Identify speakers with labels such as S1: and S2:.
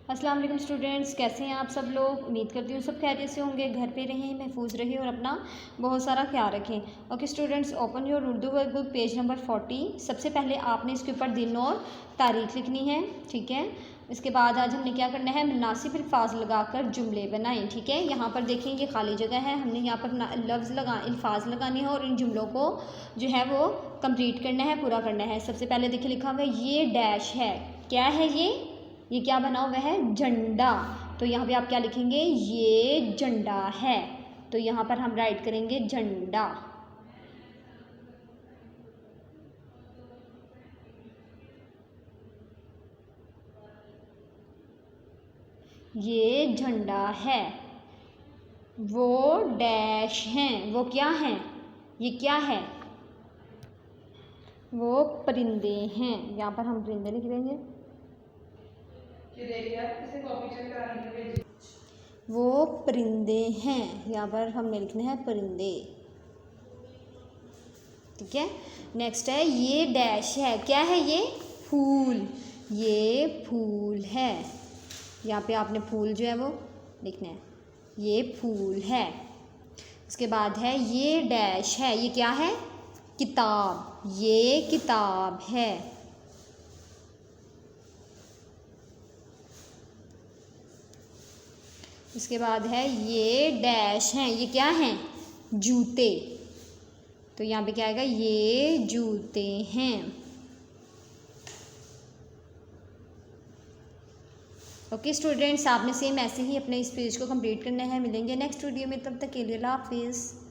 S1: अस्सलाम वालेकुम स्टूडेंट्स, कैसे हैं आप सब लोग। उम्मीद करती हूँ सब खैरियत से होंगे, घर पे रहें, महफूज रहें और अपना बहुत सारा ख्याल रखें। Okay students, open your Urdu workbook page number 40। सबसे पहले आपने इसके ऊपर दिन और तारीख लिखनी है, ठीक है। इसके बाद आज हमने क्या करना है, मुनासिब अल्फाज लगाकर जुमले बनाएं, ठीक है। यहाँ पर देखें ये खाली जगह है, हमने यहाँ पर लफ्ज़ अल्फाज लगाने हैं और इन जुमलों को जो है वो कंप्लीट करना है, पूरा करना है। सबसे पहले देखिए लिखा हुआ है ये डैश है, क्या है ये क्या बना हुआ है, झंडा। तो यहाँ पे आप क्या लिखेंगे, ये झंडा है। तो यहाँ पर हम राइट करेंगे झंडा। ये झंडा है। वो डैश हैं, वो क्या हैं, ये क्या है, वो परिंदे हैं। यहाँ पर हम परिंदे लिख देंगे। वो परिंदे हैं, यहाँ पर हमने लिखना है परिंदे, ठीक है। नेक्स्ट है ये डैश है, क्या है ये, फूल, ये फूल है। यहाँ पे आपने फूल जो है वो लिखना है, ये फूल है। इसके बाद है ये डैश है, ये क्या है, किताब, ये किताब है। इसके बाद है ये डैश हैं, ये क्या हैं, जूते। तो यहाँ पे क्या आएगा, ये जूते हैं। ओके स्टूडेंट्स, आपने सेम ऐसे ही अपने इस पेज को कंप्लीट करना है। मिलेंगे नेक्स्ट वीडियो में, तब तक के लिए अल्लाह हाफिज़।